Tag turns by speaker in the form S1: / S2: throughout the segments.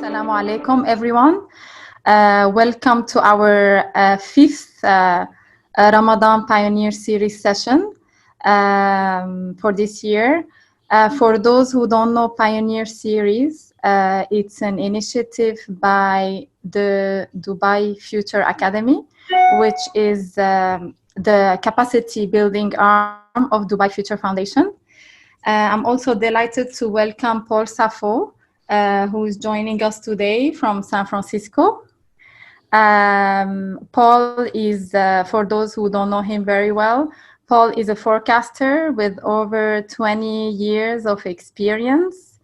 S1: Assalamu alaikum, everyone. Welcome to our fifth Ramadan Pioneer Series session for this year. For those who don't know Pioneer Series, it's an initiative by the Dubai Future Academy, which is the capacity building arm of Dubai Future Foundation. I'm also delighted to welcome Paul Saffo, who is joining us today from San Francisco. Paul is, for those who don't know him very well, Paul is a forecaster with over 20 years of experience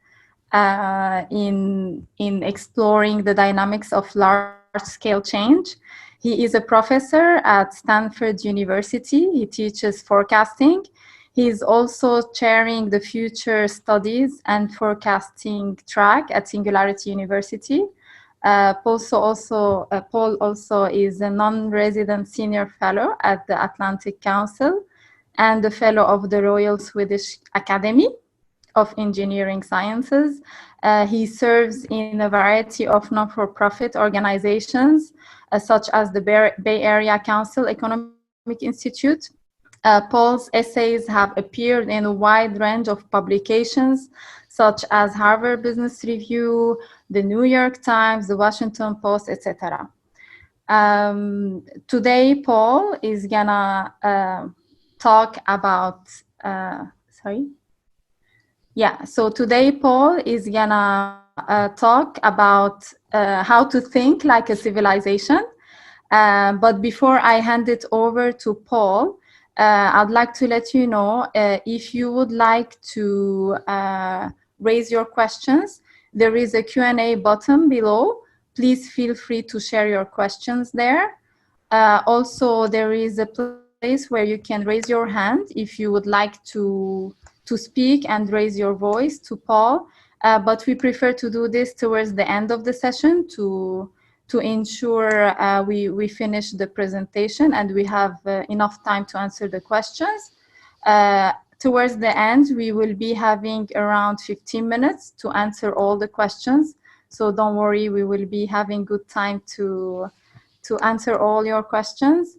S1: in exploring the dynamics of large-scale change. He is a professor at Stanford University. He teaches forecasting. He is also chairing the Future Studies and Forecasting track at Singularity University. Paul also is a non-resident senior fellow at the Atlantic Council and a fellow of the Royal Swedish Academy of Engineering Sciences. He serves in a variety of non-for-profit organizations, such as the Bay Area Council Economic Institute. Paul's essays have appeared in a wide range of publications, such as Harvard Business Review, the New York Times, the Washington Post, etc. Today, Paul is gonna talk about, today Paul is gonna talk about how to think like a civilization. But before I hand it over to Paul, I'd like to let you know if you would like to raise your questions, there is a Q&A button below. Please feel free to share your questions there. Also, there is a place where you can raise your hand if you would like to speak and raise your voice to Paul. But we prefer to do this towards the end of the session to ensure we finish the presentation and we have enough time to answer the questions. Towards the end, we will be having around 15 minutes to answer all the questions. So don't worry, we will be having good time to answer all your questions.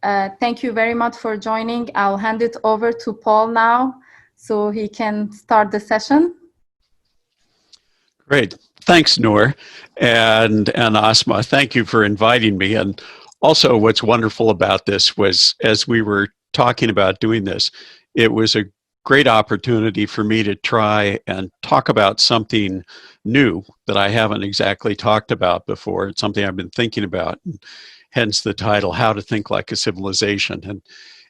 S1: Thank you very much for joining. I'll hand it over to Paul now so he can start the session.
S2: Great. Thanks, Nour and Asma. Thank you for inviting me. And also what's wonderful about this was, as we were talking about doing this, it was a great opportunity for me to try and talk about something new that I haven't exactly talked about before. It's something I've been thinking about, and hence the title, How to Think Like a Civilization. And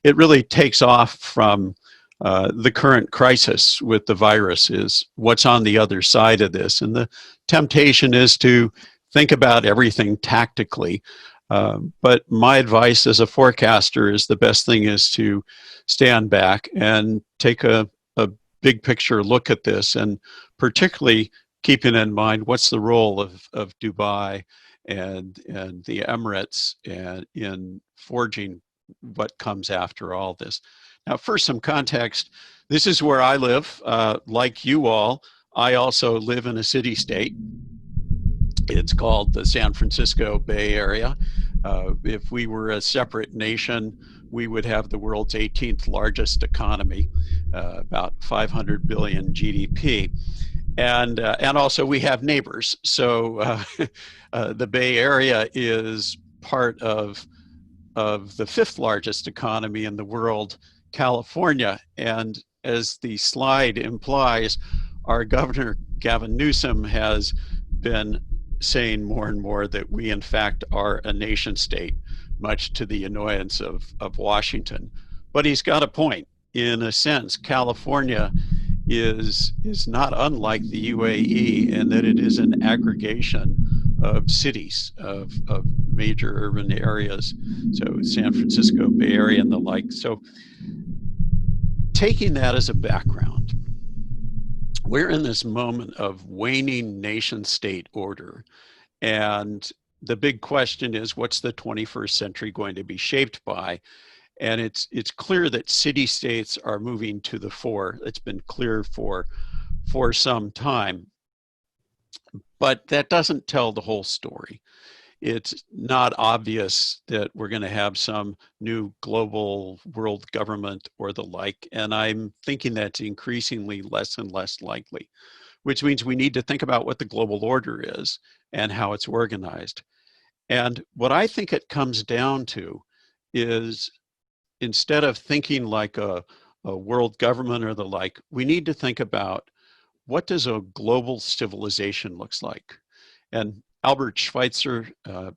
S2: it really takes off from the current crisis with the virus is what's on the other side of this. And the temptation is to think about everything tactically. But my advice as a forecaster is the best thing is to stand back and take a big picture look at this, and particularly keeping in mind what's the role of Dubai and the Emirates in forging what comes after all this. Now, first, some context. This is where I live. Like you all, I also live in a city-state. It's called the San Francisco Bay Area. If we were a separate nation, we would have the world's 18th largest economy, about 500 billion GDP. And also we have neighbors. So the Bay Area is part of the 5th largest economy in the world, California. And as the slide implies, our governor, Gavin Newsom, has been saying more and more that we in fact are a nation state, much to the annoyance of Washington. But he's got a point. In a sense, California is not unlike the UAE in that it is an aggregation of cities, of major urban areas. So San Francisco, Bay Area, and the like. So taking that as a background, we're in this moment of waning nation state order. And the big question is, what's the 21st century going to be shaped by? And it's clear that city-states are moving to the fore. It's been clear for some time. But that doesn't tell the whole story. It's not obvious that we're going to have some new global world government or the like. And I'm thinking that's increasingly less and less likely, which means we need to think about what the global order is and how it's organized. And what I think it comes down to is, instead of thinking like a world government or the like, we need to think about, what does a global civilization looks like? And Albert Schweitzer,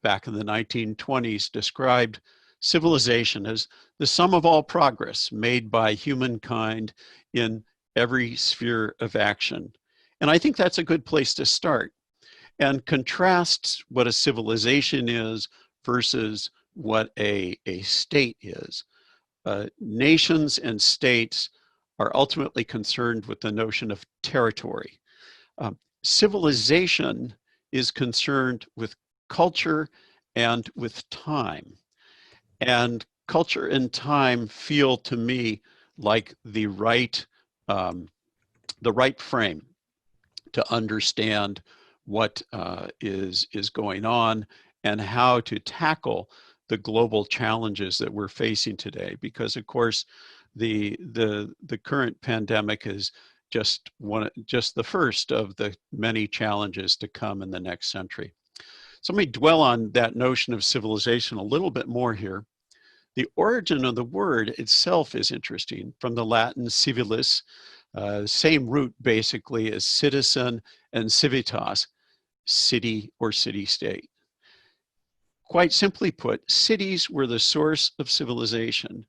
S2: back in the 1920s, described civilization as the sum of all progress made by humankind in every sphere of action. And I think that's a good place to start, and contrasts what a civilization is versus what a state is. Nations and states are ultimately concerned with the notion of territory. Civilization is concerned with culture and with time. And culture and time feel to me like the right frame to understand what is going on and how to tackle the global challenges that we're facing today. Because of course, the current pandemic is just the first of the many challenges to come in the next century. So let me dwell on that notion of civilization a little bit more here. The origin of the word itself is interesting, from the Latin civilis, same root basically as citizen, and civitas, city or city-state. Quite simply put, cities were the source of civilization.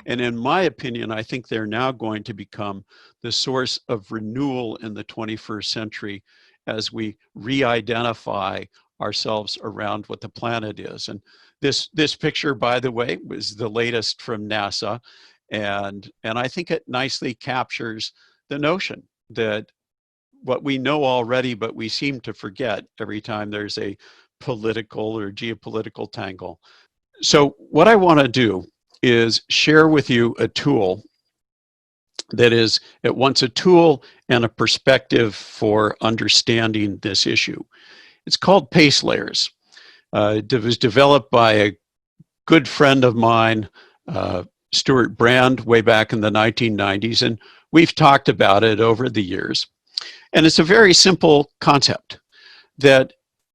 S2: And in my opinion, I think they're now going to become the source of renewal in the 21st century as we re-identify ourselves around what the planet is. And this picture, by the way, was the latest from NASA. And I think it nicely captures the notion that what we know already, but we seem to forget every time there's a political or geopolitical tangle. So what I want to do is share with you a tool that is at once a tool and a perspective for understanding this issue. It's called pace layers. It was developed by a good friend of mine, Stuart Brand, way back in the 1990s, and we've talked about it over the years. And it's a very simple concept, that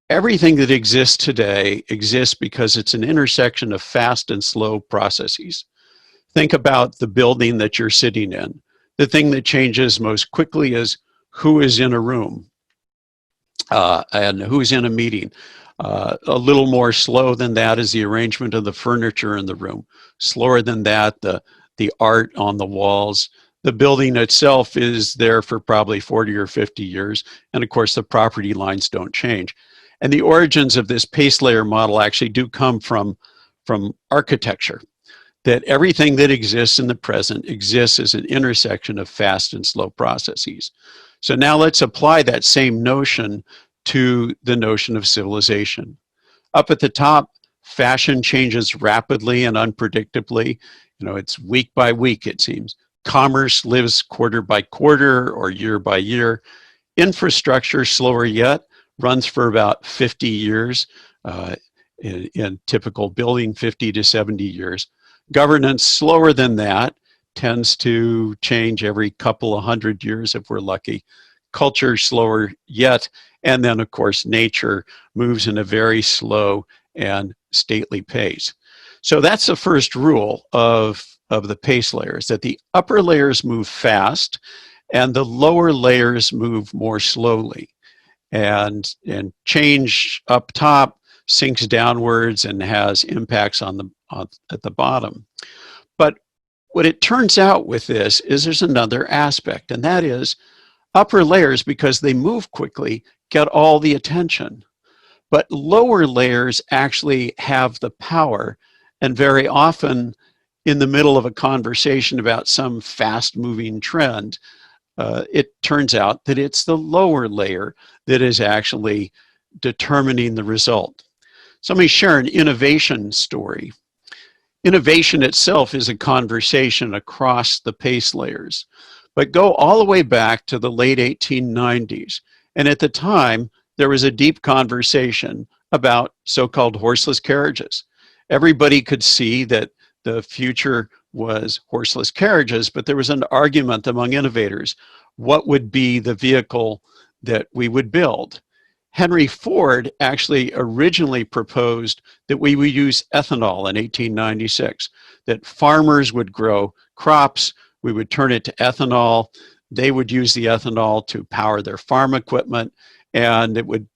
S2: everything that exists today exists because it's an intersection of fast and slow processes. Think about the building that you're sitting in. The thing that changes most quickly is who is in a room and who's in a meeting. A little more slow than that is the arrangement of the furniture in the room. Slower than that, the art on the walls. The building itself is there for probably 40 or 50 years. And of course, the property lines don't change. And the origins of this pace layer model actually do come from architecture, that everything that exists in the present exists as an intersection of fast and slow processes. So now let's apply that same notion to the notion of civilization. Up at the top, fashion changes rapidly and unpredictably. You know, it's week by week, it seems. Commerce lives quarter by quarter or year by year. Infrastructure, slower yet, runs for about 50 years, in typical building, 50 to 70 years. Governance, slower than that, tends to change every couple of hundred years if we're lucky. Culture, slower yet. And then, of course, nature moves in a very slow and stately pace. So that's the first rule of the pace layers, that the upper layers move fast and the lower layers move more slowly. And change up top sinks downwards and has impacts at the bottom. But what it turns out with this is there's another aspect, and that is upper layers, because they move quickly, get all the attention. But lower layers actually have the power, and very often in the middle of a conversation about some fast-moving trend, it turns out that it's the lower layer that is actually determining the result. So let me share an innovation story. Innovation itself is a conversation across the pace layers, but go all the way back to the late 1890s And at the time, there was a deep conversation about so-called horseless carriages. Everybody could see that the future was horseless carriages, but there was an argument among innovators. What would be the vehicle that we would build? Henry Ford actually originally proposed that we would use ethanol in 1896, that farmers would grow crops, we would turn it to ethanol, they would use the ethanol to power their farm equipment, and it would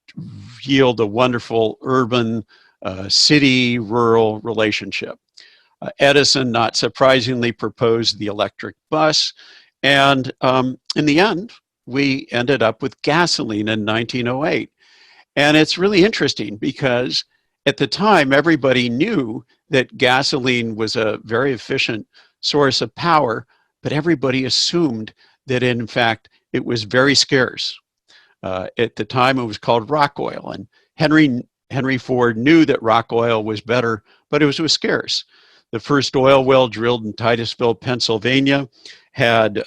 S2: yield a wonderful urban city-rural relationship. Edison, not surprisingly, proposed the electric bus, and in the end, we ended up with gasoline in 1908. And it's really interesting because at the time, everybody knew that gasoline was a very efficient source of power, but everybody assumed that in fact, it was very scarce. At the time, it was called rock oil, and Henry Ford knew that rock oil was better, but it was scarce. The first oil well drilled in Titusville, Pennsylvania, had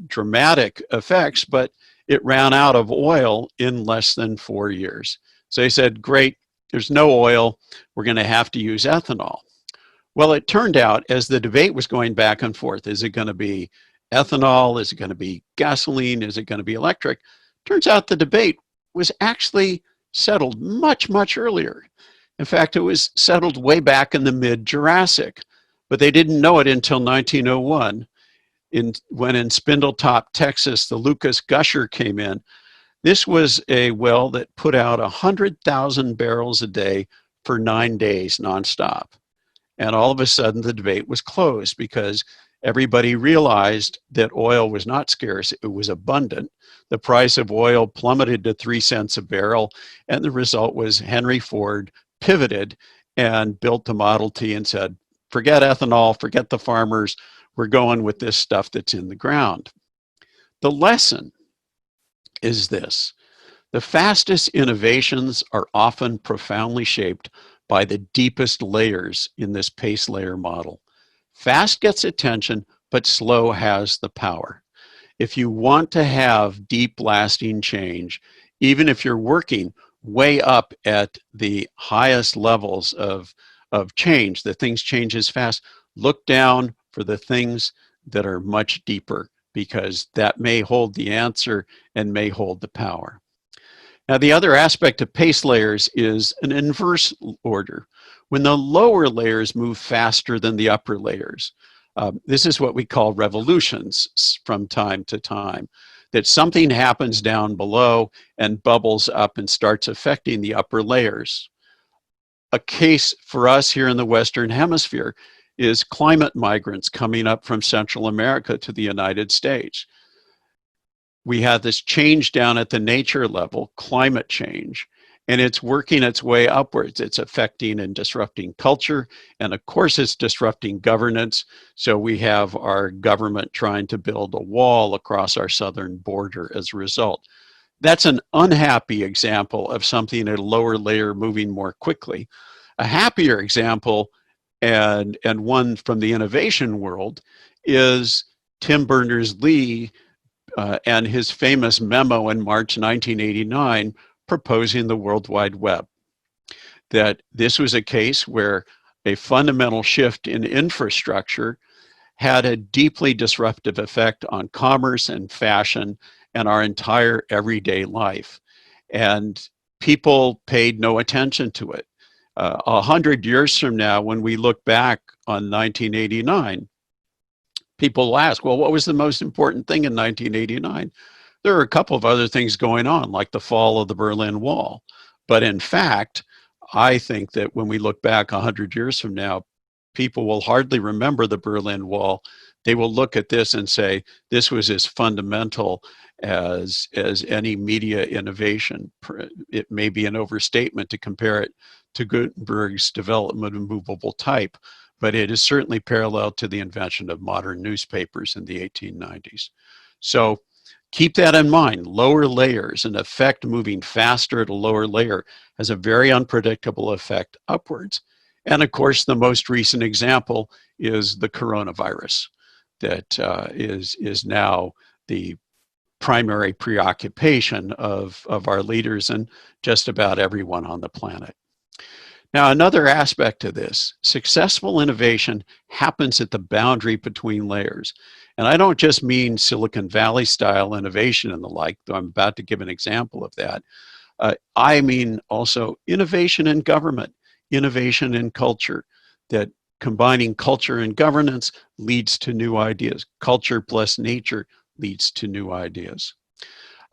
S2: dramatic effects, but it ran out of oil in less than 4 years. So they said, great, there's no oil, we're going to have to use ethanol. Well, it turned out, as the debate was going back and forth, is it going to be ethanol? Is it going to be gasoline? Is it going to be electric? Turns out the debate was actually settled much, much earlier. In fact, it was settled way back in the mid-Jurassic, but they didn't know it until 1901, when in Spindletop, Texas, the Lucas Gusher came in. This was a well that put out 100,000 barrels a day for 9 days nonstop. And all of a sudden, the debate was closed because everybody realized that oil was not scarce, it was abundant. The price of oil plummeted to 3 cents a barrel, and the result was Henry Ford pivoted and built the Model T and said, forget ethanol, forget the farmers, we're going with this stuff that's in the ground. The lesson is this: the fastest innovations are often profoundly shaped by the deepest layers in this pace layer model. Fast gets attention, but slow has the power. If you want to have deep, lasting change, even if you're working way up at the highest levels of change, that things change as fast, look down for the things that are much deeper, because that may hold the answer and may hold the power. Now, the other aspect of pace layers is an inverse order. When the lower layers move faster than the upper layers, this is what we call revolutions from time to time, that something happens down below and bubbles up and starts affecting the upper layers. A case for us here in the Western Hemisphere is climate migrants coming up from Central America to the United States. We have this change down at the nature level, climate change, and it's working its way upwards. It's affecting and disrupting culture, and of course it's disrupting governance. So we have our government trying to build a wall across our southern border as a result. That's an unhappy example of something at a lower layer moving more quickly. A happier example, and one from the innovation world, is Tim Berners-Lee and his famous memo in March 1989 proposing the World Wide Web. That this was a case where a fundamental shift in infrastructure had a deeply disruptive effect on commerce and fashion and our entire everyday life. And people paid no attention to it. 100 years from now, when we look back on 1989, people will ask, well, what was the most important thing in 1989? There are a couple of other things going on, like the fall of the Berlin Wall. But in fact, I think that when we look back 100 years from now, people will hardly remember the Berlin Wall. They will look at this and say, this was as fundamental as any media innovation. It may be an overstatement to compare it to Gutenberg's development of movable type, but it is certainly parallel to the invention of modern newspapers in the 1890s. So keep that in mind. Lower layers, an effect moving faster at a lower layer, has a very unpredictable effect upwards. And of course, the most recent example is the coronavirus that is now the primary preoccupation of our leaders and just about everyone on the planet. Now, another aspect of this, successful innovation happens at the boundary between layers. And I don't just mean Silicon Valley style innovation and the like, though I'm about to give an example of that. I mean also innovation in government, innovation in culture, that combining culture and governance leads to new ideas. Culture plus nature leads to new ideas.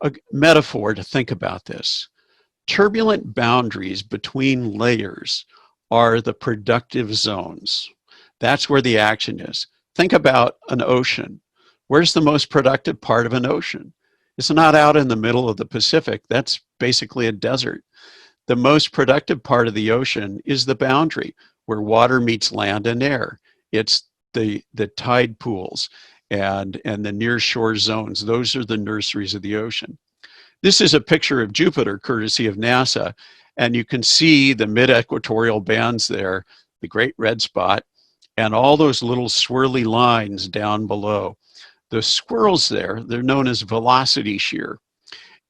S2: A metaphor to think about this. Turbulent boundaries between layers are the productive zones. That's where the action is. Think about an ocean. Where's the most productive part of an ocean? It's not out in the middle of the Pacific. That's basically a desert. The most productive part of the ocean is the boundary where water meets land and air. It's the tide pools and the near shore zones. Those are the nurseries of the ocean. This is a picture of Jupiter, courtesy of NASA, and you can see the mid-equatorial bands there, the great red spot, and all those little swirly lines down below. The swirls there, they're known as velocity shear.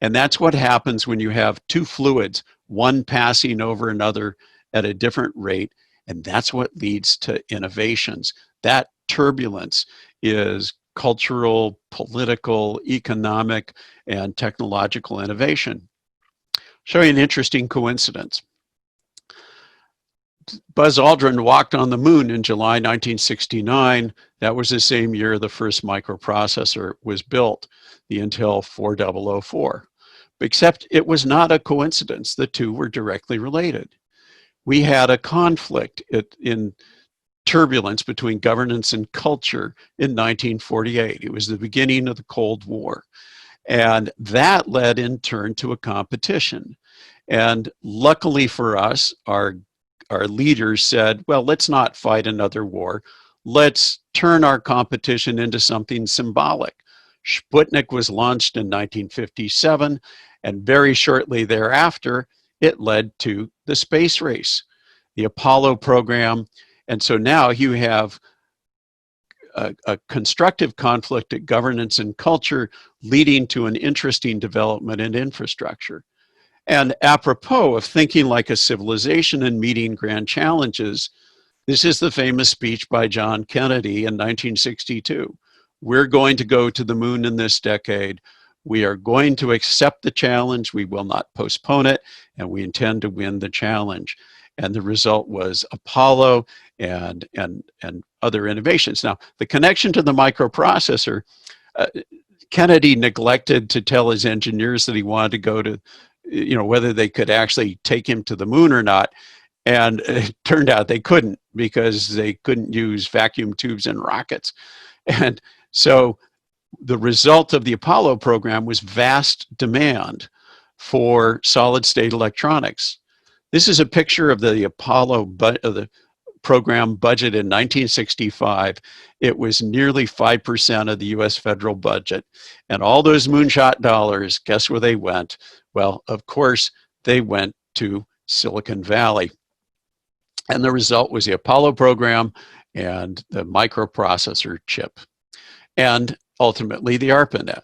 S2: And that's what happens when you have two fluids, one passing over another at a different rate, and that's what leads to innovations. That turbulence is cultural, political, economic, and technological innovation. Show you an interesting coincidence. Buzz Aldrin walked on the moon in July 1969. That was the same year the first microprocessor was built, the Intel 4004. Except it was not a coincidence. The two were directly related. We had a conflict in turbulence between governance and culture in 1948. It was the beginning of the Cold War. And that led in turn to a competition. And luckily for us, our leaders said, well, let's not fight another war. Let's turn our competition into something symbolic. Sputnik was launched in 1957, and very shortly thereafter, it led to the space race, the Apollo program. And so now you have a constructive conflict at governance and culture leading to an interesting development in infrastructure. And apropos of thinking like a civilization and meeting grand challenges, this is the famous speech by John Kennedy in 1962. We're going to go to the moon in this decade. We are going to accept the challenge. We will not postpone it, and we intend to win the challenge. And the result was Apollo and other innovations. Now, the connection to the microprocessor, Kennedy neglected to tell his engineers that he wanted to go to, whether they could actually take him to the moon or not. And it turned out they couldn't, because they couldn't use vacuum tubes and rockets. And so the result of the Apollo program was vast demand for solid state electronics. This is a picture of the Apollo the program budget in 1965. It was nearly 5% of the US federal budget. And all those moonshot dollars, guess where they went? Well, of course, they went to Silicon Valley. And the result was the Apollo program and the microprocessor chip, and ultimately the ARPANET.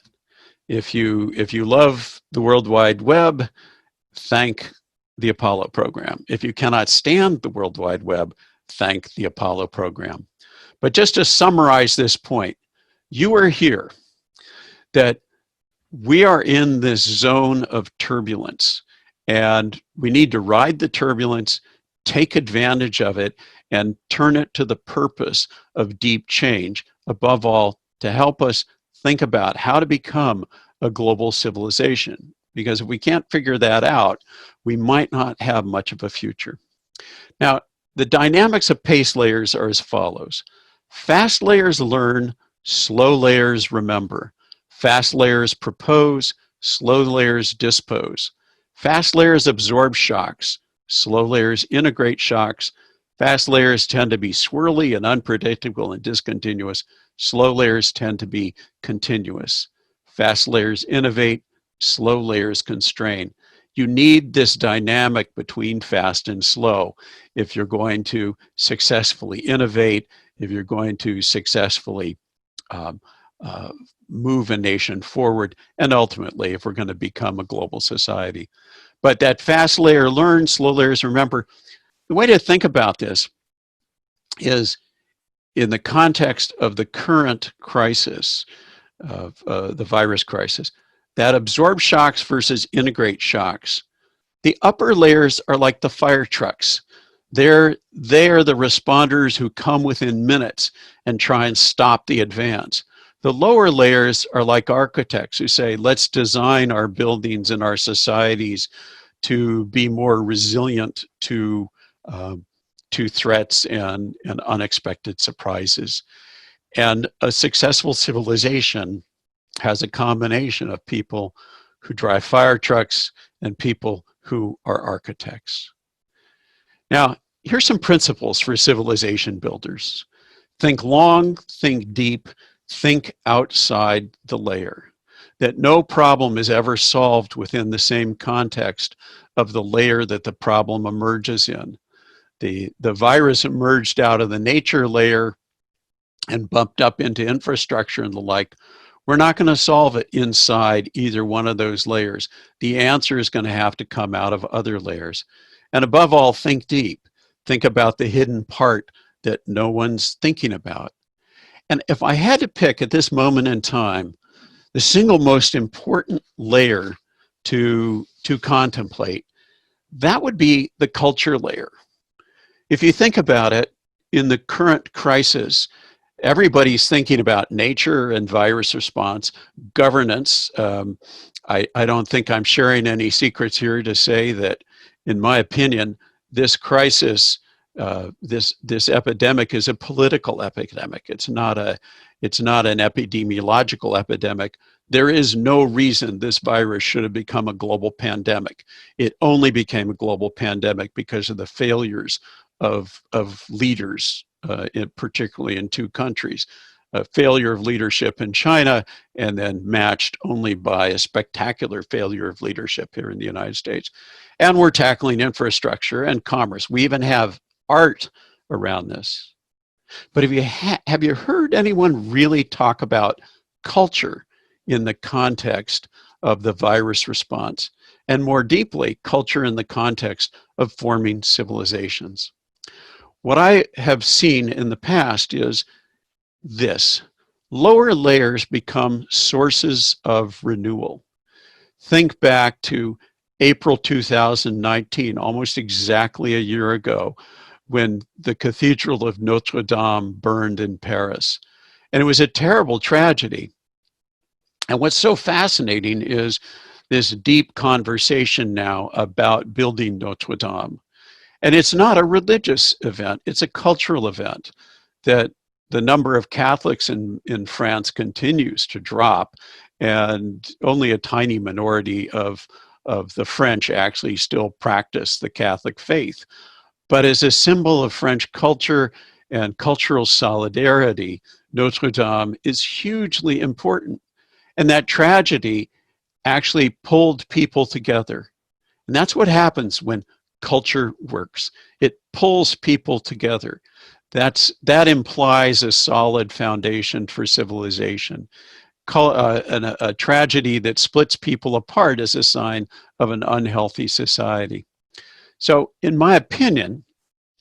S2: If you love the World Wide Web, thank the Apollo program. If you cannot stand the World Wide Web, thank the Apollo program. But just to summarize this point, you are here, that we are in this zone of turbulence, and we need to ride the turbulence, take advantage of it, and turn it to the purpose of deep change, above all, to help us think about how to become a global civilization. Because if we can't figure that out, we might not have much of a future. Now, the dynamics of pace layers are as follows. Fast layers learn, slow layers remember. Fast layers propose, slow layers dispose. Fast layers absorb shocks, slow layers integrate shocks. Fast layers tend to be swirly and unpredictable and discontinuous. Slow layers tend to be continuous. Fast layers innovate, slow layers constrain. You need this dynamic between fast and slow if you're going to successfully innovate, if you're going to successfully move a nation forward, and ultimately if we're going to become a global society. But that fast layer learn, slow layers remember. The way to think about this is in the context of the current crisis, of the virus crisis, that absorb shocks versus integrate shocks. The upper layers are like the fire trucks. They are the responders who come within minutes and try and stop the advance. The lower layers are like architects who say, let's design our buildings and our societies to be more resilient to threats and unexpected surprises. And a successful civilization has a combination of people who drive fire trucks and people who are architects. Now, here's some principles for civilization builders. Think long, think deep, think outside the layer. That no problem is ever solved within the same context of the layer that the problem emerges in. The virus emerged out of the nature layer and bumped up into infrastructure and the like. We're not going to solve it inside either one of those layers. The answer is going to have to come out of other layers. And above all, think deep. Think about the hidden part that no one's thinking about. And if I had to pick at this moment in time, the single most important layer to contemplate, that would be the culture layer. If you think about it, in the current crisis, everybody's thinking about nature and virus response, governance. I don't think I'm sharing any secrets here to say that, in my opinion, this crisis, this epidemic is a political epidemic. It's not an epidemiological epidemic. There is no reason this virus should have become a global pandemic. It only became a global pandemic because of the failures of leaders, particularly in two countries. A failure of leadership in China, and then matched only by a spectacular failure of leadership here in the United States. And we're tackling infrastructure and commerce. We even have art around this. But have you heard anyone really talk about culture in the context of the virus response? And more deeply, culture in the context of forming civilizations. What I have seen in the past is this: lower layers become sources of renewal. Think back to April 2019, almost exactly a year ago, when the Cathedral of Notre Dame burned in Paris. And it was a terrible tragedy. And what's so fascinating is this deep conversation now about building Notre Dame. And it's not a religious event, it's a cultural event. That the number of Catholics in France continues to drop, and only a tiny minority of the French actually still practice the Catholic faith. But as a symbol of French culture and cultural solidarity, Notre Dame is hugely important. And that tragedy actually pulled people together. And that's what happens when culture works. It pulls people together. That implies a solid foundation for civilization. A tragedy that splits people apart is a sign of an unhealthy society. So in my opinion,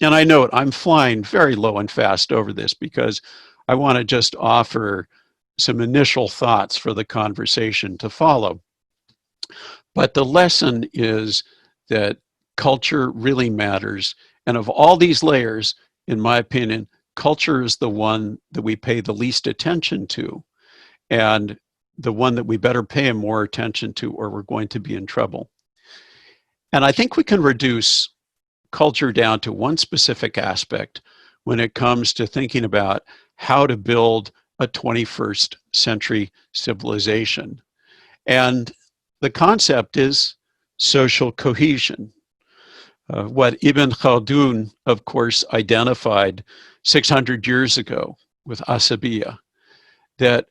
S2: and I know I'm flying very low and fast over this because I want to just offer some initial thoughts for the conversation to follow. But the lesson is that culture really matters. And of all these layers, in my opinion, culture is the one that we pay the least attention to, and the one that we better pay more attention to, or we're going to be in trouble. And I think we can reduce culture down to one specific aspect when it comes to thinking about how to build a 21st century civilization. And the concept is social cohesion. What Ibn Khaldun, of course, identified 600 years ago with Asabiya, that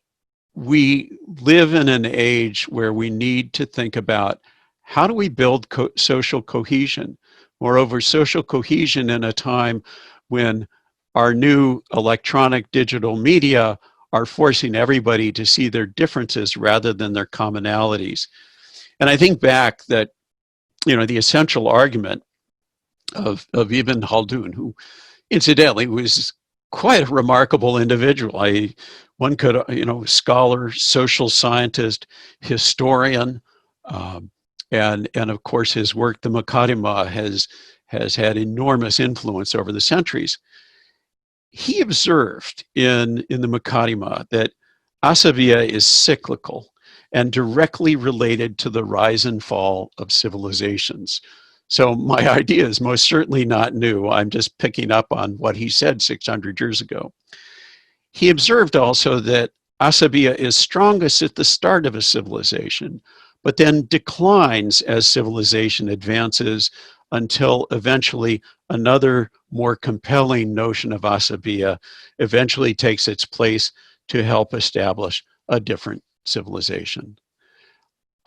S2: we live in an age where we need to think about how do we build social cohesion. Moreover, social cohesion in a time when our new electronic digital media are forcing everybody to see their differences rather than their commonalities. And I think back that, the essential argument of Ibn Khaldun, who incidentally was quite a remarkable individual. One could, scholar, social scientist, historian, and of course his work, the Muqaddimah, has had enormous influence over the centuries. He observed in the Muqaddimah that asabiya is cyclical and directly related to the rise and fall of civilizations. So my idea is most certainly not new. I'm just picking up on what he said 600 years ago. He observed also that asabiya is strongest at the start of a civilization, but then declines as civilization advances until eventually another more compelling notion of asabiya eventually takes its place to help establish a different civilization.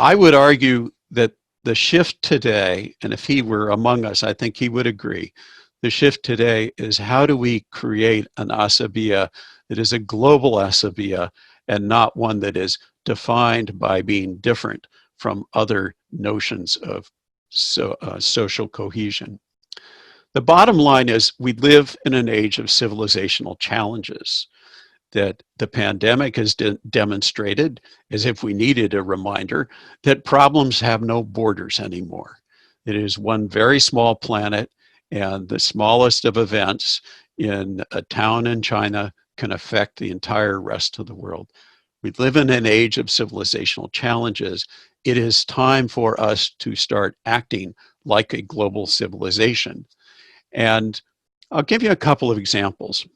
S2: I would argue that the shift today, and if he were among us, I think he would agree, the shift today is how do we create an asabiya that is a global asabiya and not one that is defined by being different from other notions of social cohesion. The bottom line is we live in an age of civilizational challenges that the pandemic has demonstrated, as if we needed a reminder, that problems have no borders anymore. It is one very small planet, and the smallest of events in a town in China can affect the entire rest of the world. We live in an age of civilizational challenges. It is time for us to start acting like a global civilization. And I'll give you a couple of examples.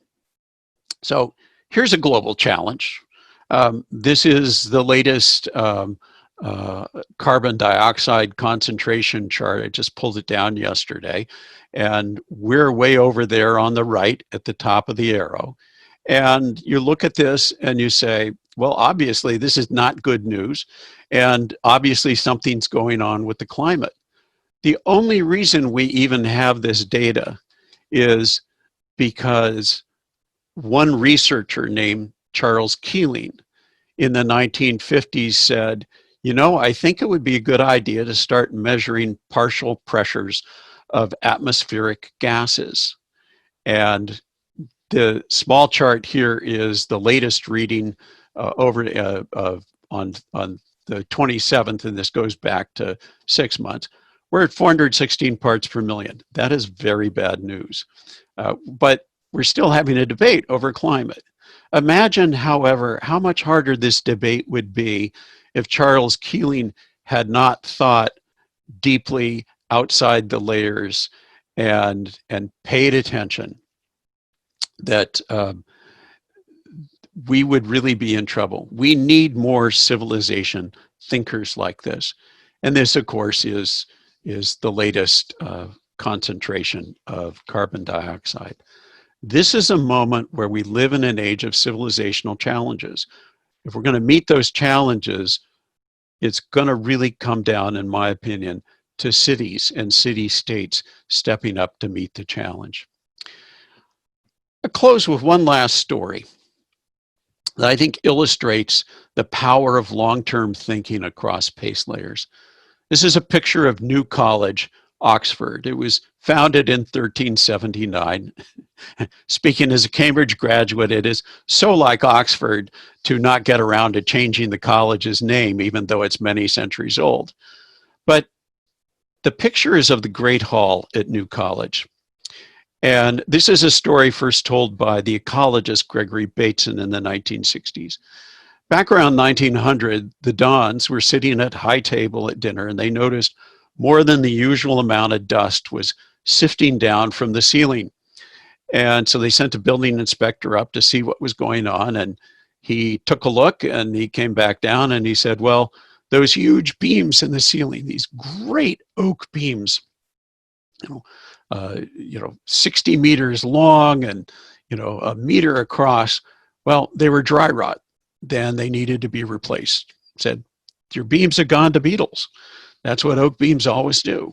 S2: So here's a global challenge. This is the latest carbon dioxide concentration chart. I just pulled it down yesterday. And we're way over there on the right at the top of the arrow. And you look at this and you say, well, obviously this is not good news. And obviously something's going on with the climate. The only reason we even have this data is because one researcher named Charles Keeling in the 1950s said, I think it would be a good idea to start measuring partial pressures of atmospheric gases. And the small chart here is the latest reading on the 27th, and this goes back to 6 months. We're at 416 parts per million. That is very bad news. But we're still having a debate over climate. Imagine, however, how much harder this debate would be if Charles Keeling had not thought deeply outside the layers and paid attention, that we would really be in trouble. We need more civilization thinkers like this. And this, of course, is the latest concentration of carbon dioxide. This is a moment where we live in an age of civilizational challenges. If we're going to meet those challenges, it's going to really come down, in my opinion, to cities and city-states stepping up to meet the challenge. I'll close with one last story that I think illustrates the power of long-term thinking across pace layers. This is a picture of New College, Oxford. It was founded in 1379. Speaking as a Cambridge graduate, it is so like Oxford to not get around to changing the college's name, even though it's many centuries old. But the picture is of the Great Hall at New College. And this is a story first told by the ecologist Gregory Bateson in the 1960s. Back around 1900, the Dons were sitting at high table at dinner, and they noticed more than the usual amount of dust was sifting down from the ceiling. And so they sent a building inspector up to see what was going on, and he took a look and he came back down and he said, well, those huge beams in the ceiling, these great oak beams, 60 meters long and, a meter across, well, they were dry rot. Then they needed to be replaced. Said, your beams have gone to beetles. That's what oak beams always do.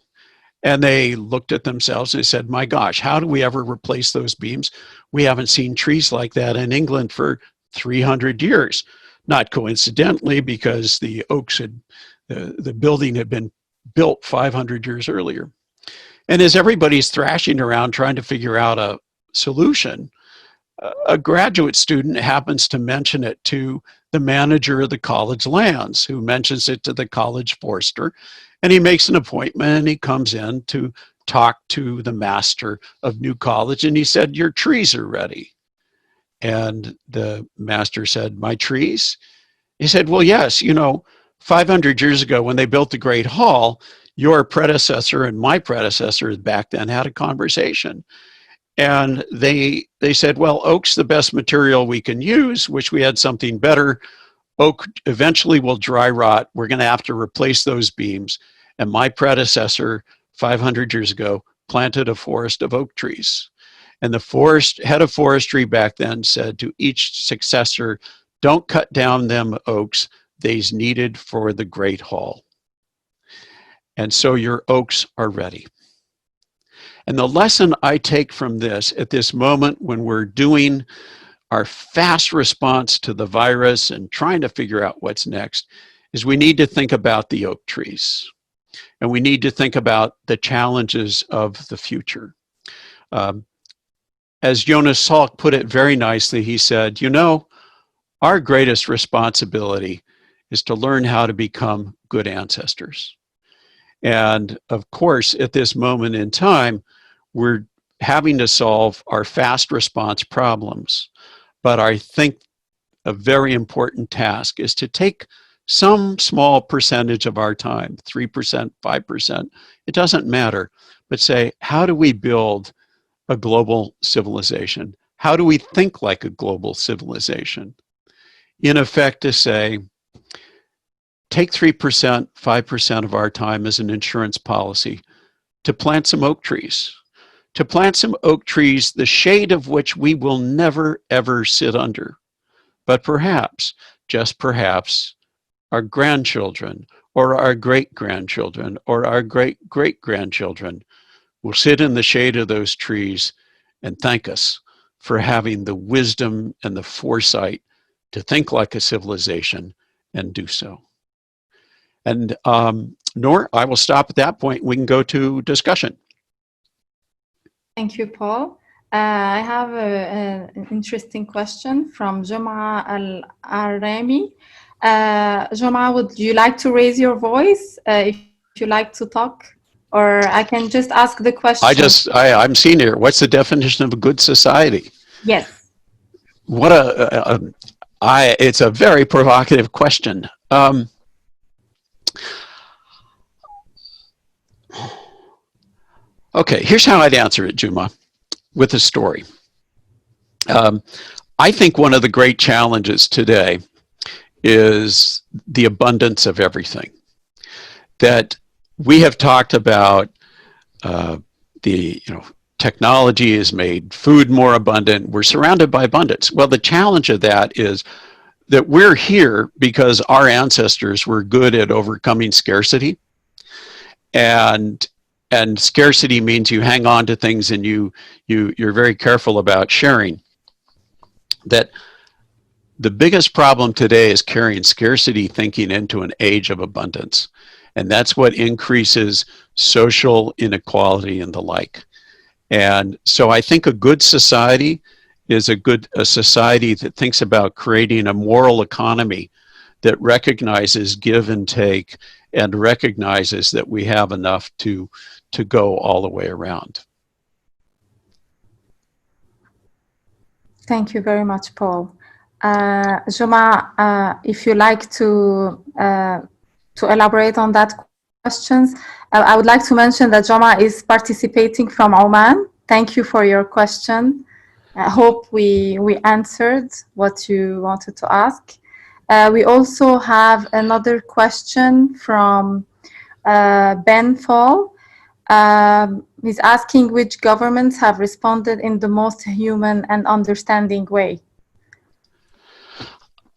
S2: And they looked at themselves and they said, my gosh, how do we ever replace those beams? We haven't seen trees like that in England for 300 years. Not coincidentally, because the oaks had, the building had been built 500 years earlier. And as everybody's thrashing around trying to figure out a solution, a graduate student happens to mention it to the manager of the college lands, who mentions it to the college forester, and he makes an appointment and he comes in to talk to the master of New College, and he said, "Your trees are ready." And the master said, "My trees?" He said, "Well, yes, 500 years ago when they built the Great Hall, your predecessor and my predecessor back then had a conversation. And they said, well, oak's the best material we can use. Wish we had something better. Oak eventually will dry rot. We're going to have to replace those beams. And my predecessor, 500 years ago, planted a forest of oak trees. And the head of forestry back then said to each successor, don't cut down them oaks. They's needed for the Great Hall. And so your oaks are ready. And the lesson I take from this at this moment when we're doing our fast response to the virus and trying to figure out what's next is we need to think about the oak trees. And we need to think about the challenges of the future. As Jonas Salk put it very nicely, he said, our greatest responsibility is to learn how to become good ancestors. And of course, at this moment in time, we're having to solve our fast response problems. But I think a very important task is to take some small percentage of our time, 3%, 5%, it doesn't matter, but say, how do we build a global civilization? How do we think like a global civilization? In effect, to say, take 3%, 5% of our time as an insurance policy to plant some oak trees. To plant some oak trees, the shade of which we will never, ever sit under. But perhaps, just perhaps, our grandchildren or our great-grandchildren or our great-great-grandchildren will sit in the shade of those trees and thank us for having the wisdom and the foresight to think like a civilization and do so. And Nour, I will stop at that point. We can go to discussion.
S1: Thank you, Paul. I have an interesting question from Juma Al-Arami. Juma, would you like to raise your voice if you like to talk? Or I can just ask the question.
S2: I'm seeing here, what's the definition of a good society?
S1: Yes.
S2: It's a very provocative question. Okay, here's how I'd answer it, Juma, with a story. I think one of the great challenges today is the abundance of everything. That we have talked about technology has made food more abundant. We're surrounded by abundance. Well, the challenge of that is that we're here because our ancestors were good at overcoming scarcity. And scarcity means you hang on to things and you're very careful about sharing. That the biggest problem today is carrying scarcity thinking into an age of abundance. And that's what increases social inequality and the like. And so I think a good society is a society that thinks about creating a moral economy that recognizes give and take and recognizes that we have enough to go all the way around.
S1: Thank you very much, Paul. Juma, if you like to elaborate on that questions, I would like to mention that Juma is participating from Oman. Thank you for your question. I hope we answered what you wanted to ask. We also have another question from Ben Fall. He's asking which governments have responded in the most human and understanding way.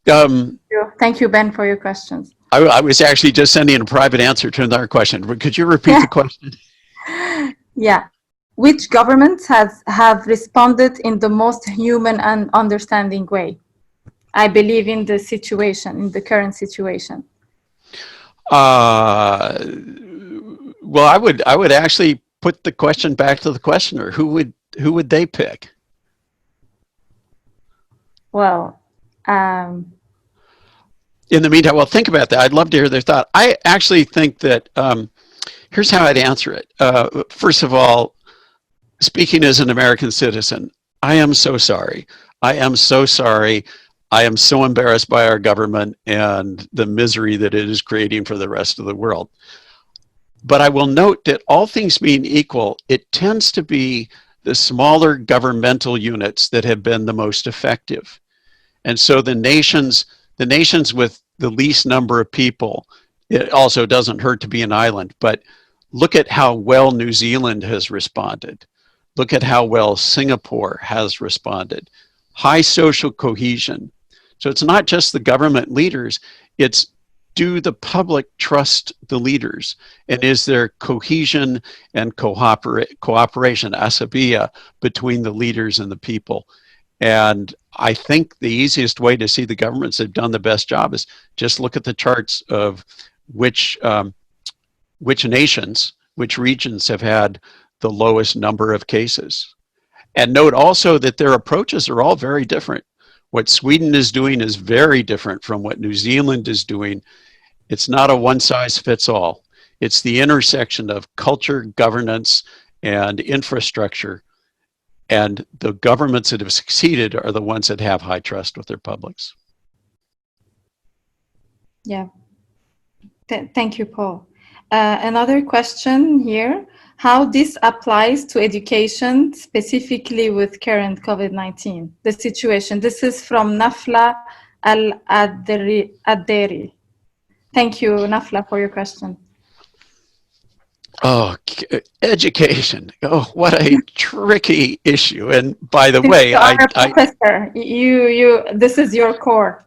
S1: Thank you, Ben, for your questions.
S2: I was actually just sending a private answer to another question. Could you repeat the question?
S1: Yeah. Which governments have responded in the most human and understanding way? I believe in the situation, in the current situation.
S2: Well, I would actually put the question back to the questioner. Who would they pick?
S1: Well,
S2: in the meantime, well, think about that. I'd love to hear their thought. I actually think that here's how I'd answer it. First of all, speaking as an American citizen, I am so sorry. I am so sorry. I am so embarrassed by our government and the misery that it is creating for the rest of the world. But I will note that all things being equal, it tends to be the smaller governmental units that have been the most effective. And so the nations with the least number of people, it also doesn't hurt to be an island, but look at how well New Zealand has responded. Look at how well Singapore has responded. High social cohesion. So it's not just the government leaders, it's do the public trust the leaders? And is there cohesion and cooperation, asabiya, between the leaders and the people? And I think the easiest way to see the governments that have done the best job is just look at the charts of which nations, which regions have had the lowest number of cases. And note also that their approaches are all very different. What Sweden is doing is very different from what New Zealand is doing. It's not a one-size-fits-all. It's the intersection of culture, governance, and infrastructure. And the governments that have succeeded are the ones that have high trust with their publics.
S1: Yeah. Thank you, Paul. Another question here. How this applies to education, specifically with current COVID-19, the situation. This is from Nafla Al-Adderi. Thank you, Nafla, for your question.
S2: Oh, education. Oh, what a tricky issue. And by the way,
S1: Professor, this is your core.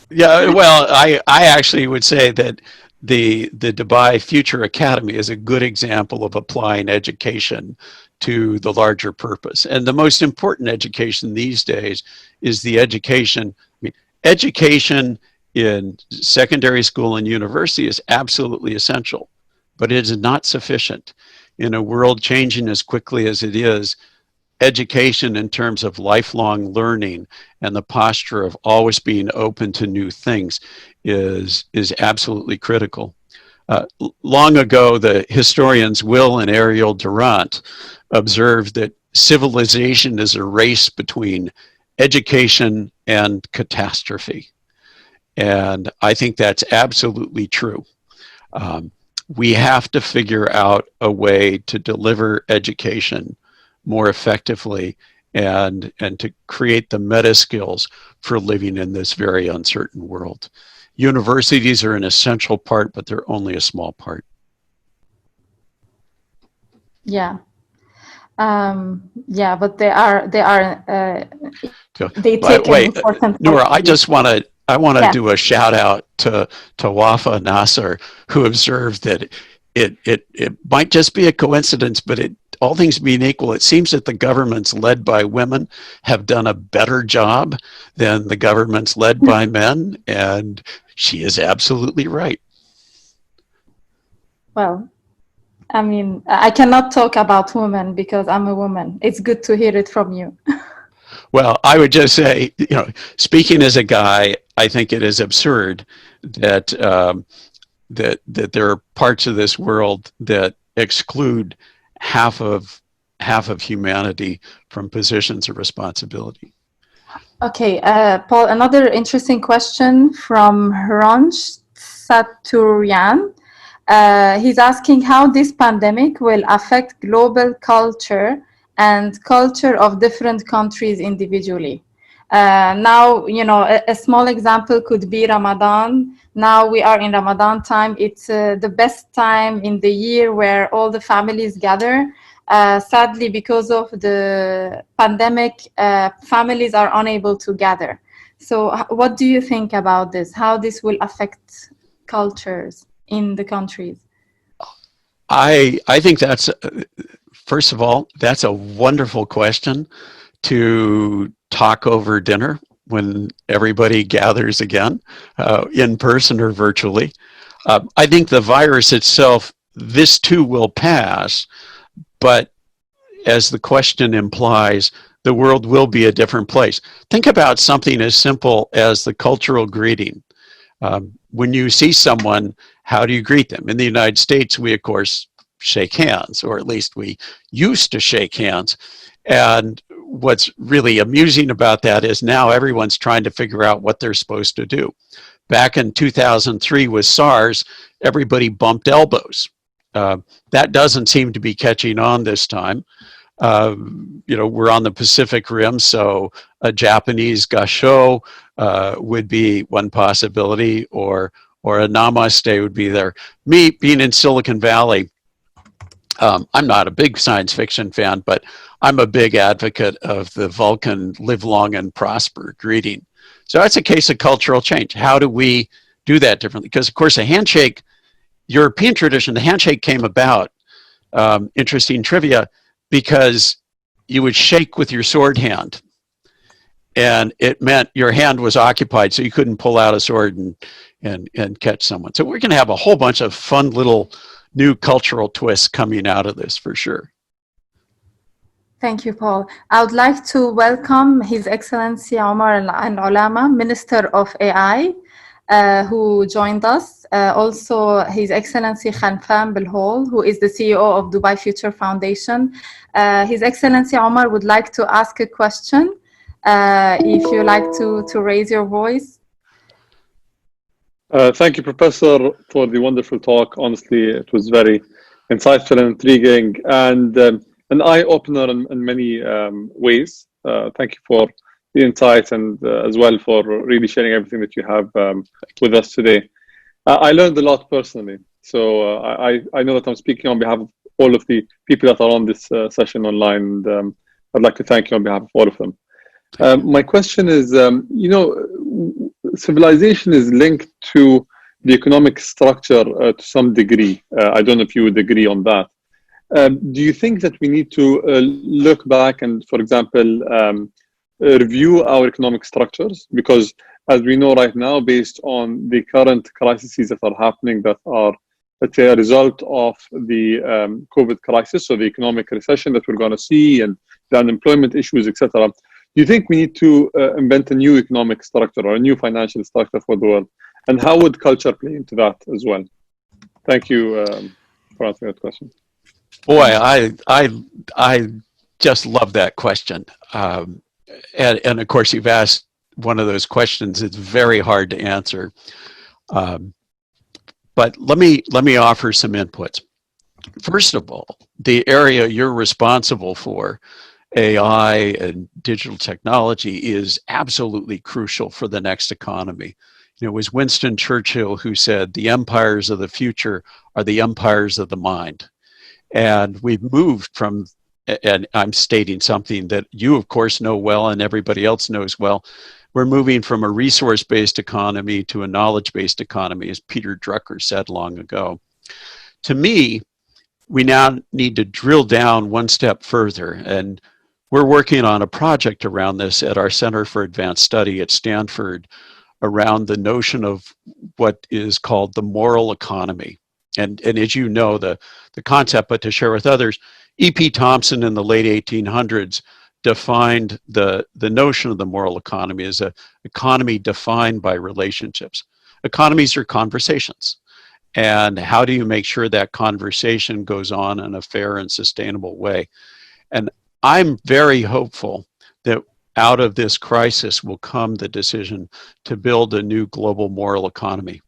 S2: Yeah, well, I actually would say that the Dubai Future Academy is a good example of applying education to the larger purpose. And the most important education these days is the education. I mean, education in secondary school and university is absolutely essential, but it is not sufficient. In a world changing as quickly as it is, education in terms of lifelong learning and the posture of always being open to new things is absolutely critical. Long ago, the historians Will and Ariel Durant observed that civilization is a race between education and catastrophe. And I think that's absolutely true. We have to figure out a way to deliver education more effectively and to create the meta skills for living in this very uncertain world. Universities are an essential part, but they're only a small part.
S1: Yeah. Yeah, but they take an important
S2: Nour, I want to do a shout out to Wafa Nasser, who observed that it might just be a coincidence, but all things being equal, it seems that the governments led by women have done a better job than the governments led by men, and she is absolutely right.
S1: Well, I mean, I cannot talk about women because I'm a woman. It's good to hear it from you.
S2: Well, I would just say, speaking as a guy, I think it is absurd that that there are parts of this world that exclude half of humanity from positions of responsibility.
S1: Okay, Paul, another interesting question from Hranj Saturian. He's asking how this pandemic will affect global culture and culture of different countries individually. Now, a small example could be Ramadan. Now we are in Ramadan time. It's the best time in the year where all the families gather. Sadly, because of the pandemic, families are unable to gather. So what do you think about this? How this will affect cultures in the countries?
S2: I think that's, first of all, that's a wonderful question to talk over dinner when everybody gathers again, in person or virtually. I think the virus itself, this too will pass, but as the question implies, the world will be a different place. Think about something as simple as the cultural greeting. When you see someone, how do you greet them? In the United States, we, of course, shake hands, or at least we used to shake hands. And what's really amusing about that is now everyone's trying to figure out what they're supposed to do. Back in 2003 with SARS, everybody bumped elbows. That doesn't seem to be catching on this time. We're on the Pacific Rim, so a Japanese gasho would be one possibility, or a namaste would be there. Me, being in Silicon Valley, I'm not a big science fiction fan, but I'm a big advocate of the Vulcan live long and prosper greeting. So that's a case of cultural change. How do we do that differently? Because, of course, a handshake, European tradition, the handshake came about, interesting trivia, because you would shake with your sword hand. And it meant your hand was occupied, so you couldn't pull out a sword and catch someone. So we're going to have a whole bunch of fun little new cultural twists coming out of this for sure.
S1: Thank you, Paul. I would like to welcome His Excellency Omar Al-Ulama, Minister of AI, who joined us. Also, His Excellency Khanfan Bilhol, who is the CEO of Dubai Future Foundation. His Excellency Omar would like to ask a question. If you like to raise your voice.
S3: Thank you, Professor, for the wonderful talk. Honestly, it was very insightful and intriguing, and an eye-opener in many ways. Thank you for the insight, and as well for really sharing everything that you have with us today. I learned a lot personally, so I know that I'm speaking on behalf of all of the people that are on this session online, and I'd like to thank you on behalf of all of them. My question is, civilization is linked to the economic structure to some degree. I don't know if you would agree on that. Do you think that we need to look back and, for example, review our economic structures? Because as we know right now, based on the current crises that are happening that are, let's say, a result of the COVID crisis, so the economic recession that we're going to see and the unemployment issues, etc., do you think we need to invent a new economic structure or a new financial structure for the world? And how would culture play into that as well? Thank you for answering that question.
S2: Boy, I just love that question. And of course, you've asked one of those questions. It's very hard to answer. But let me offer some inputs. First of all, the area you're responsible for, AI and digital technology, is absolutely crucial for the next economy. It was Winston Churchill who said, the empires of the future are the empires of the mind. And we've moved from, and I'm stating something that you, of course, know well and everybody else knows well, we're moving from a resource-based economy to a knowledge-based economy, as Peter Drucker said long ago. To me, we now need to drill down one step further, and we're working on a project around this at our Center for Advanced Study at Stanford around the notion of what is called the moral economy. And as you know, the concept, but to share with others, E.P. Thompson in the late 1800s defined the notion of the moral economy as an economy defined by relationships. Economies are conversations. And how do you make sure that conversation goes on in a fair and sustainable way? And I'm very hopeful that out of this crisis will come the decision to build a new global moral economy.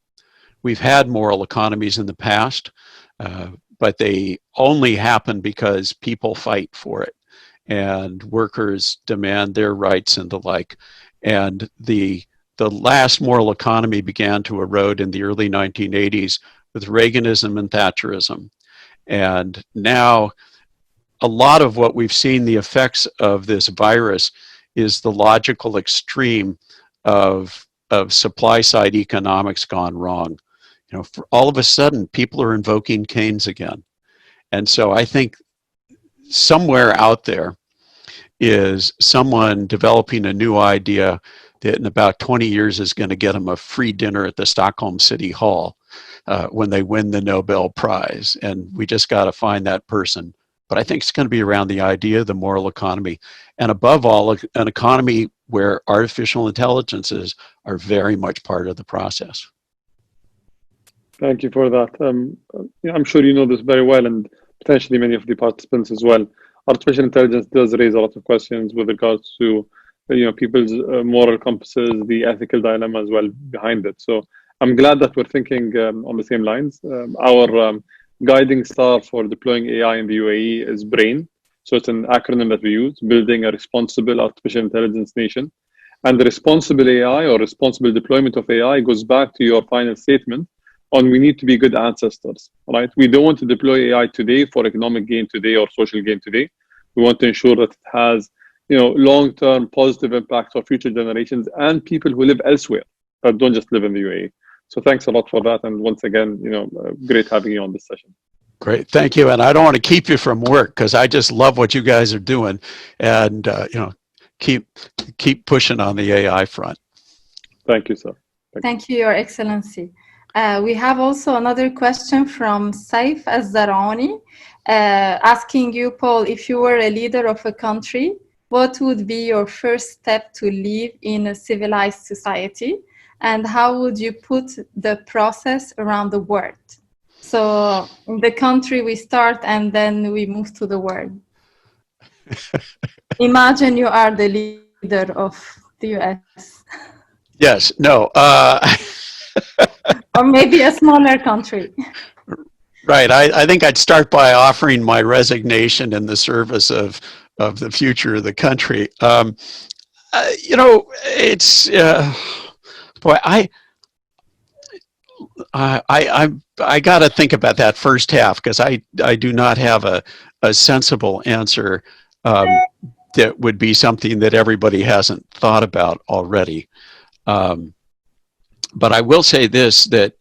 S2: We've had moral economies in the past, but they only happen because people fight for it and workers demand their rights and the like. And the last moral economy began to erode in the early 1980s with Reaganism and Thatcherism. And now a lot of what we've seen, the effects of this virus, is the logical extreme of supply side economics gone wrong. For all of a sudden, people are invoking Keynes again. And so I think somewhere out there is someone developing a new idea that in about 20 years is going to get them a free dinner at the Stockholm City Hall when they win the Nobel Prize. And we just got to find that person. But I think it's going to be around the idea of the moral economy. And above all, an economy where artificial intelligences are very much part of the process.
S3: Thank you for that. I'm sure you know this very well, and potentially many of the participants as well. Artificial intelligence does raise a lot of questions with regards to people's moral compasses, the ethical dilemma as well behind it. So I'm glad that we're thinking on the same lines. Our guiding star for deploying AI in the UAE is BRAIN. So it's an acronym that we use, building a responsible artificial intelligence nation. And the responsible AI or responsible deployment of AI goes back to your final statement on we need to be good ancestors, right? We don't want to deploy AI today for economic gain today or social gain today. We want to ensure that it has long-term positive impact for future generations and people who live elsewhere that don't just live in the UAE. So thanks a lot for that. And once again, great having you on this session.
S2: Great, thank you. And I don't want to keep you from work because I just love what you guys are doing, and keep pushing on the AI front.
S3: Thank you, sir.
S1: Thank you, Your Excellency. We have also another question from Saif Az-Zarani, asking you, Paul, if you were a leader of a country, what would be your first step to live in a civilized society? And how would you put the process around the world? So in the country we start and then we move to the world. Imagine you are the leader of the US.
S2: Yes, no.
S1: Or maybe a smaller country.
S2: Right. I think I'd start by offering my resignation in the service of the future of the country. It's boy, I got to think about that first half because I do not have a sensible answer that would be something that everybody hasn't thought about already. But I will say this, that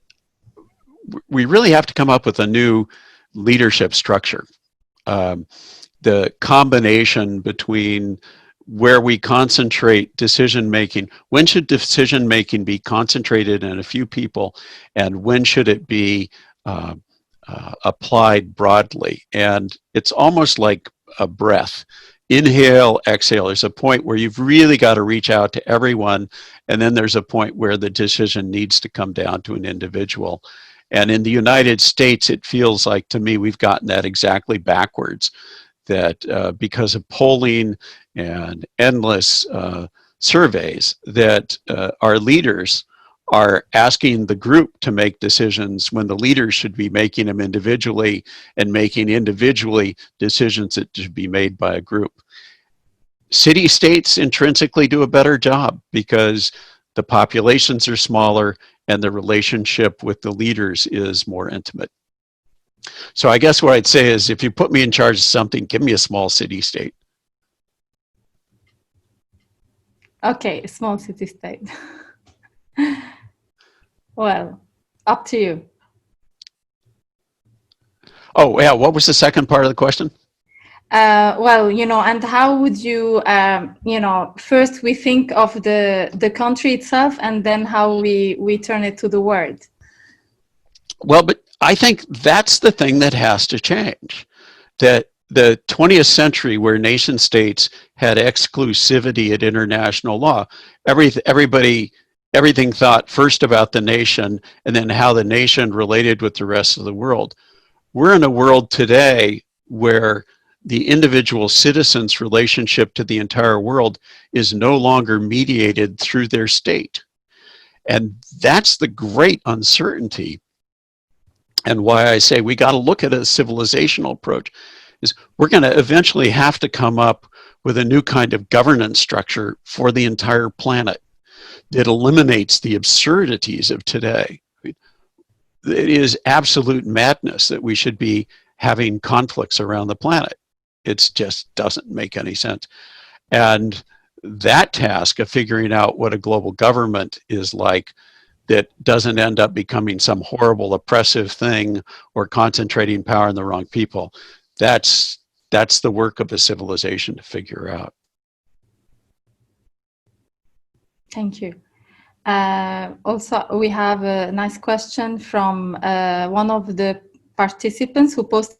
S2: we really have to come up with a new leadership structure. The combination between where we concentrate decision-making, when should decision-making be concentrated in a few people, and when should it be applied broadly? And it's almost like a breath. Inhale, exhale. There's a point where you've really got to reach out to everyone, and then there's a point where the decision needs to come down to an individual. And in the United States, it feels like to me we've gotten that exactly backwards, that because of polling and endless surveys, that our leaders are asking the group to make decisions when the leaders should be making them individually, and making individually decisions that should be made by a group. City-states intrinsically do a better job because the populations are smaller and the relationship with the leaders is more intimate. So I guess what I'd say is, if you put me in charge of something, give me a small city-state.
S1: Okay, small city-state. Well, up to you.
S2: Oh, yeah, what was the second part of the question?
S1: Well, and how would you, first we think of the country itself, and then how we turn it to the world.
S2: Well, but I think that's the thing that has to change. That the 20th century, where nation states had exclusivity at international law, everything thought first about the nation and then how the nation related with the rest of the world. We're in a world today where the individual citizen's relationship to the entire world is no longer mediated through their state. And that's the great uncertainty. And why I say we got to look at a civilizational approach is we're going to eventually have to come up with a new kind of governance structure for the entire planet that eliminates the absurdities of today. It is absolute madness that we should be having conflicts around the planet. It just doesn't make any sense. And that task of figuring out what a global government is like, that doesn't end up becoming some horrible oppressive thing or concentrating power in the wrong people, that's the work of a civilization to figure out.
S1: Thank you. Also, we have a nice question from one of the participants who posted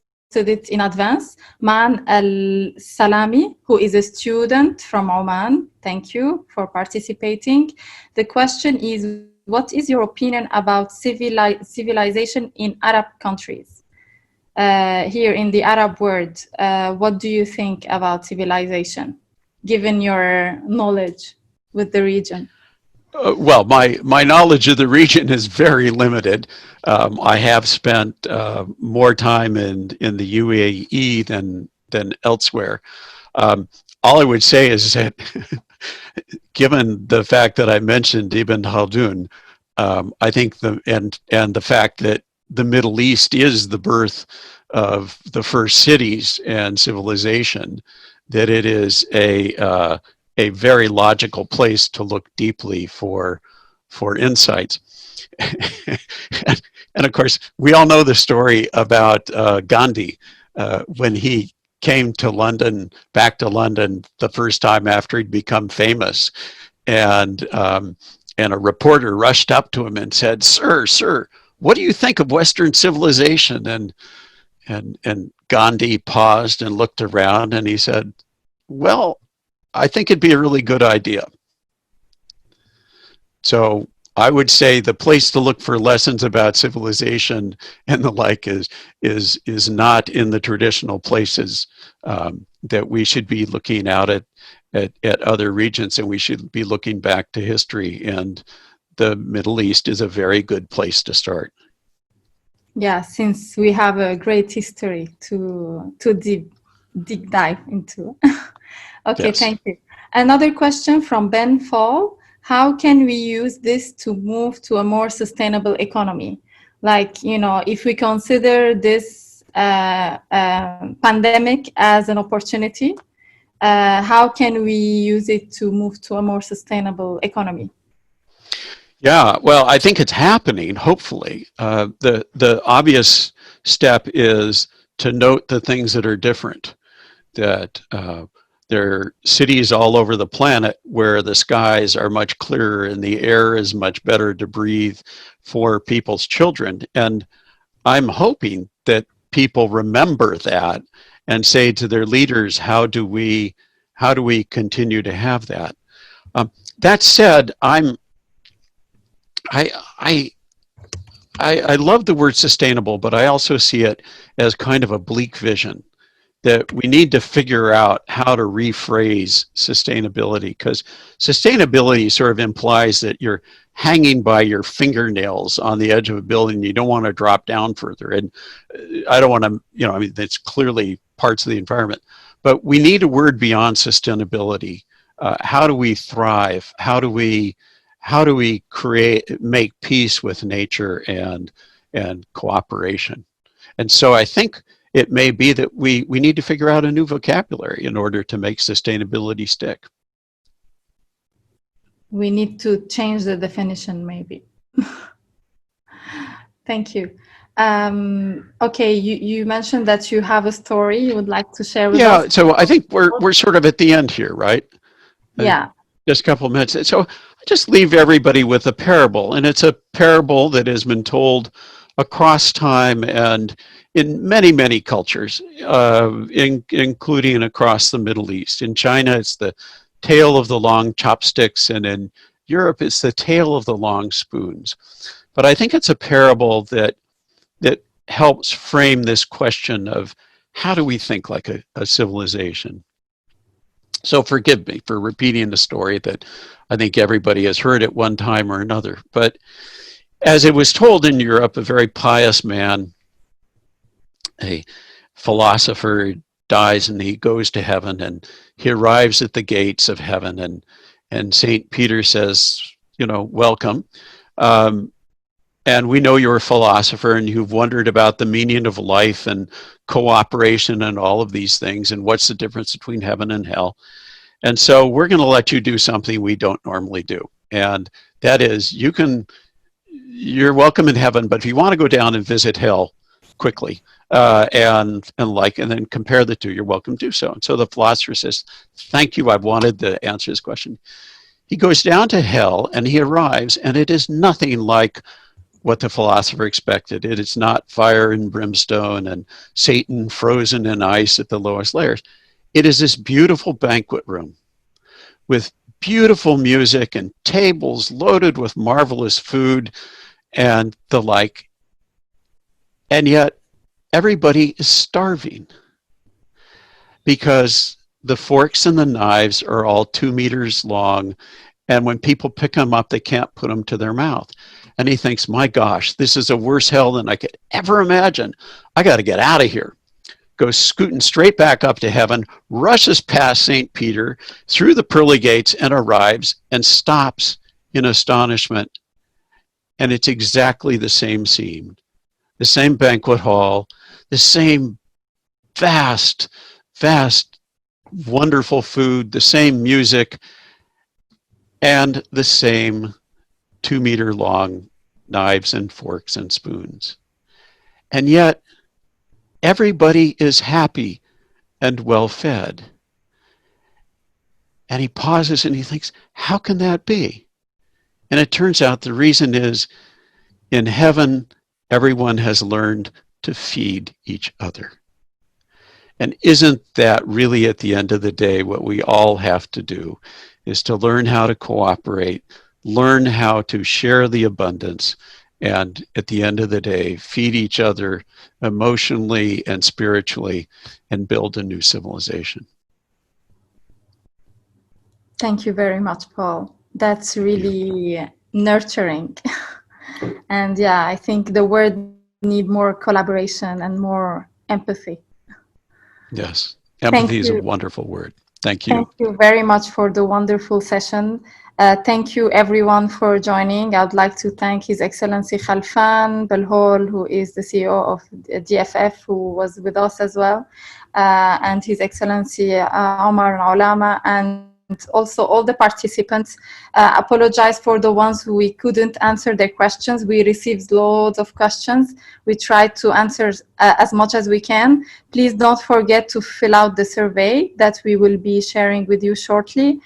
S1: it in advance, Man Al-Salami, who is a student from Oman. Thank you for participating. The question is, what is your opinion about civilization in Arab countries? Here in the Arab world, what do you think about civilization, given your knowledge with the region?
S2: Well, my knowledge of the region is very limited. I have spent more time in the UAE than elsewhere. All I would say is that, given the fact that I mentioned Ibn Khaldun, I think and the fact that the Middle East is the birth of the first cities and civilization, that it is a very logical place to look deeply for insights. And of course, we all know the story about Gandhi when he came to London, back to London, the first time after he'd become famous, and a reporter rushed up to him and said, "Sir, what do you think of Western civilization?" And Gandhi paused and looked around, and he said, "Well, I think it'd be a really good idea." So I would say the place to look for lessons about civilization and the like is not in the traditional places, that we should be looking out at other regions, and we should be looking back to history, and the Middle East is a very good place to start.
S1: Yeah, since we have a great history to deep dive into. Okay,
S2: Yes.
S1: thank you. Another question from Ben Fall. How can we use this to move to a more sustainable economy? Like, if we consider this pandemic as an opportunity, how can we use it to move to a more sustainable economy?
S2: Yeah, well, I think it's happening, hopefully. The obvious step is to note the things that are different, that there are cities all over the planet where the skies are much clearer and the air is much better to breathe for people's children. And I'm hoping that people remember that and say to their leaders, how do we continue to have that? That said, I love the word sustainable, but I also see it as kind of a bleak vision, that we need to figure out how to rephrase sustainability, because sustainability sort of implies that you're hanging by your fingernails on the edge of a building. You don't want to drop down further. And I don't want to, I mean, that's clearly parts of the environment, but we need a word beyond sustainability. How do we thrive? How do we make peace with nature and cooperation? And so I think it may be that we need to figure out a new vocabulary in order to make sustainability stick.
S1: We need to change the definition, maybe. Thank you. Okay, you mentioned that you have a story you would like to share with us.
S2: Yeah, so I think we're sort of at the end here, right?
S1: Yeah.
S2: Just a couple of minutes. So I just leave everybody with a parable, and it's a parable that has been told across time and in many, many cultures, including across the Middle East. In China, it's the tale of the long chopsticks, and in Europe, it's the tale of the long spoons. But I think it's a parable that helps frame this question of how do we think like a civilization. So forgive me for repeating the story that I think everybody has heard at one time or another. But as it was told in Europe, a very pious man, a philosopher, dies and he goes to heaven, and he arrives at the gates of heaven, and St. Peter says, welcome. And we know you're a philosopher and you've wondered about the meaning of life and cooperation and all of these things, and what's the difference between heaven and hell. And so we're going to let you do something we don't normally do. And that is, you're welcome in heaven, but if you want to go down and visit hell quickly, and then compare the two, you're welcome to do so. And so the philosopher says, thank you, I've wanted to answer this question. He goes down to hell and he arrives, and it is nothing like what the philosopher expected. It is not fire and brimstone and Satan frozen in ice at the lowest layers. It is this beautiful banquet room with beautiful music and tables loaded with marvelous food and the like. And yet everybody is starving because the forks and the knives are all 2 meters long. And when people pick them up, they can't put them to their mouth. And he thinks, my gosh, this is a worse hell than I could ever imagine. I got to get out of here. Goes scooting straight back up to heaven, rushes past St. Peter through the pearly gates and arrives and stops in astonishment. And it's exactly the same scene, the same banquet hall, the same vast, wonderful food, the same music, and the same 2 meter long knives and forks and spoons. And yet, everybody is happy and well fed. And he pauses and he thinks, how can that be? And it turns out the reason is in heaven, everyone has learned to feed each other. And isn't that really at the end of the day what we all have to do, is to learn how to cooperate, learn how to share the abundance, and at the end of the day, feed each other emotionally and spiritually and build a new civilization.
S1: Thank you very much, Paul. That's really nurturing. And yeah, I think the world need more collaboration and more empathy.
S2: Yes, empathy is a wonderful word. Thank you.
S1: Thank you very much for the wonderful session. Thank you everyone for joining. I'd like to thank His Excellency Khalfan Belhol, who is the CEO of GFF, who was with us as well, and His Excellency Omar Ulama, and also all the participants. Apologize for the ones who we couldn't answer their questions. We received loads of questions. We tried to answer as much as we can. Please don't forget to fill out the survey that we will be sharing with you shortly.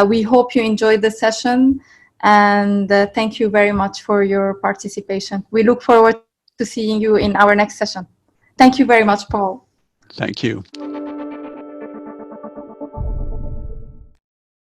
S1: We hope you enjoyed the session, and thank you very much for your participation. We look forward to seeing you in our next session. Thank you very much, Paul.
S2: Thank you.